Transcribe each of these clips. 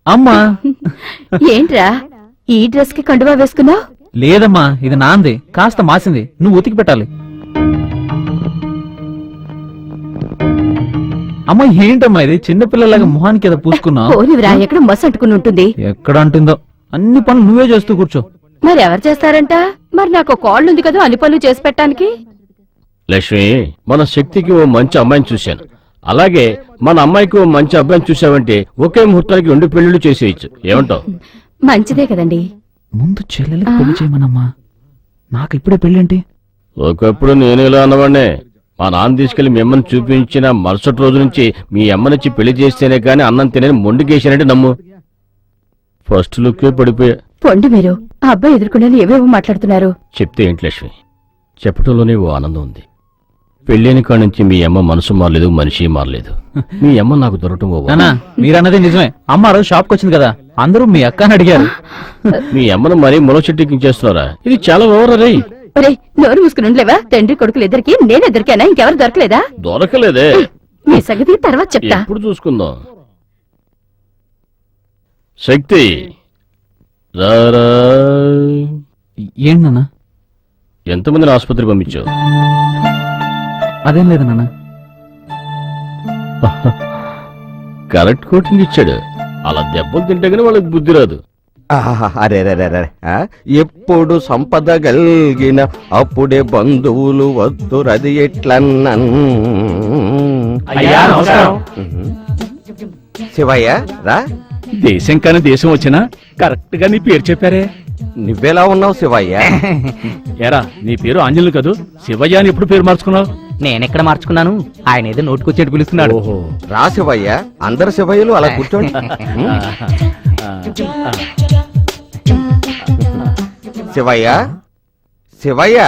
అమ్మా ఏంట్రా ఈ డ్రెస్ కి కండువా వేసుకున్నావు? లేదమ్మా, ఇది నాంది, కాస్త మాసింది, నువ్వు ఉతికి పెట్టాలి. అమ్మా ఏంటమ్మా ఇది, చిన్నపిల్లలాగా మొహానికి ఏదో పూసుకున్నావు. పోనివిరా, ఎక్కడ మస్ అంటుకుని ఉంటుంది. ఎక్కడ అంటుందో, అన్ని పనులు నువ్వే చేస్తూ కూర్చో. మరి ఎవరు చేస్తారంట? మరి నాకు కాళ్ళు ఉంది కదా అన్ని పనులు చేసి పెట్టడానికి. లక్ష్మి, మన శక్తికి ఓ మంచి అమ్మాయిని చూశాను. అలాగే మన అమ్మాయికి ఓ మంచి అబ్బాయిని చూసావంటే ఒకే ముహూర్తానికి 2 పెళ్లిళ్ళు చేసేయచ్చు. ఏమంటావు? మంచిదే కదండి. ముందు చెల్లెలకి పెళ్లి చేయమనమ్మా, నాకు ఇప్పుడే పెళ్ళేంటి? ఒకప్పుడు నేను ఇలా అన్నవాడినే. మా నాన్న తీసుకెళ్లి మీ అమ్మని చూపించిన మరుసటి రోజు నుంచి మీ అమ్మనిచ్చి పెళ్లి చేస్తేనే గాని అన్నం తినని మొండికేసానంటే నమ్ము. ఫస్ట్ లుక్కే పడిపోయా. పొండి మీరు, ఆ అబ్బాయి ఎదుర్కొనే ఏవేవో మాట్లాడుతున్నారు. చెప్తే ఏంటి లక్ష్మి, చెప్పటంలోనే ఓ ఆనందం ఉంది. పెళ్ళైన కాడి నుంచి మీ అమ్మ మనసు మారలేదు, మనిషి మారలేదు. మీ అమ్మ నాకు దొరకటం ఓ నానా, మీరన్నదే నిజమే. అమ్మ ఆ రోజు షాప్కి వచ్చింది కదా, అందరూ మీ అక్క అని అడిగారు. మీ అమ్మను మరీ మునగ చెట్టుకి చేస్తున్నారా? ఇది చాలా ఓవర్ రే. ఒరే, నోరు మూసుకుని ఉండలేవా? తండ్రి కొడుకులు ఇద్దరికి నేను ఎదురికానా? ఇంకెవరు దొరకలేదా? దొరకలేదే. మీ సంగతి తర్వాత చెప్తా. ఎప్పుడు చూసుకుందాం. శక్తి రారా. ఏంటి నాన్న? ఎంతమందిని ఆసుపత్రి పంపించావు? అదేం లేదు నాన్న. కరెక్ట్ కోటింగ్ ఇచ్చాడు. అలా దెబ్బలు తింటే గానీ వాళ్ళకి బుద్ధి రాదు. అరే ఎప్పుడు సంపద గల్గిన అప్పుడే బంధువులు వద్దురది ఎట్లన్నన్. శివయ్య రా. దేశం కాని దేశం వచ్చినా కరెక్ట్ గా నీ పేరు చెప్పారే. నువ్వెలా ఉన్నావు శివయ్య? ఎరా, నీ పేరు ఆంజనేయులు కదూ, శివయ్య అని ఎప్పుడు పేరు మార్చుకున్నావు? నేనెక్కడ మార్చుకున్నాను? ఆయన ఏదో నోటుకొచ్చేట్టు పిలుస్తున్నాడు. ఓహో, రా శివయ్య, అందరు శివయ్యలు అలా కూర్చోండి. శివయ్య శివయ్య.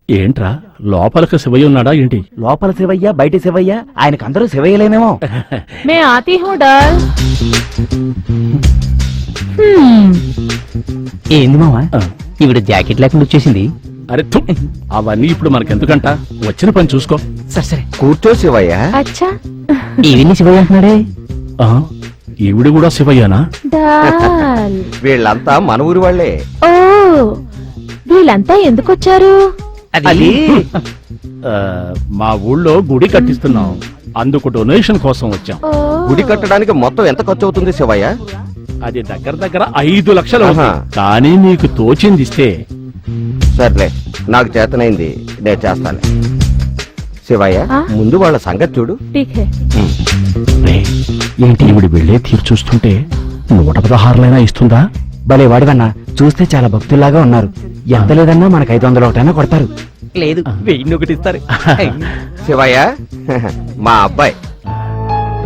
ఏంట్రా లోపలికి శివయ్య ఉన్నాడా ఏంటి? లోపల శివయ్య, బయట శివయ్య, ఆయనకు అందరూ శివయ్యలేనేమో. మే ఆతి హూ డాల్. ఏంది మావా, ఈవిడ జాకెట్ లేకుండా వచ్చేసింది. అరే థు, అవన్నీ ఇప్పుడు మనకెందుకంట, వచ్చిన పని చూసుకో. సరే సరే, కూర్చో శివయ్య. అచ్చా, ఈవిని శివయ్య అంటున్నాడే. ఆ, ఈవిడ కూడా శివయ్యనా? డాల్. వీళ్ళంతా మన ఊరి వాళ్ళే. ఓ, వీళ్ళంతా ఎందుకు వచ్చారు? అది ఆ, మా ఊళ్ళో గుడి కట్టిస్తున్నాం, అందుకు డొనేషన్ కోసం వచ్చాం. ఓ, గుడి కట్టడానికి మొత్తం ఎంత ఖర్చు అవుతుంది శివయ్య? అది దగ్గర 5 లక్షలు అవుతుంది. ఆహా. కానీ నీకు తోచింది ఇస్తే. సర్లే, నాకు చేతనైంది నేను చేస్తాను. శివయ్య, ఆ? ముందు వాళ్ళ సంగతి చూడు. ఠీక్ హై. రే, ఏంటి ఈవిడ వెళ్ళే తీరు చూస్తుంటే 116 ఇస్తుందా? భలే వాడివన్నా, చూస్తే చాలా భక్తుల్లాగా ఉన్నారు. ఎంత లేదన్నా మనకు 500 ఒకటైనా కొడతారు. లేదు, 1001 ఇస్తారు. శివయ్య, మా అబ్బాయి.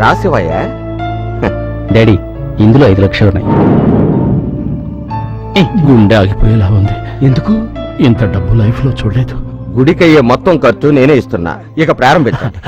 రా శివయ్య. డాడీ, ఇందులో 5 లక్షలు ఉన్నాయి. గుండె ఆగిపోయేలా ఉంది. ఎందుకు? ఇంత డబ్బు లైఫ్ లో చూడలేదు. గుడికయ్యే మొత్తం ఖర్చు నేనే ఇస్తున్నా. ఇక ప్రారంభించండి.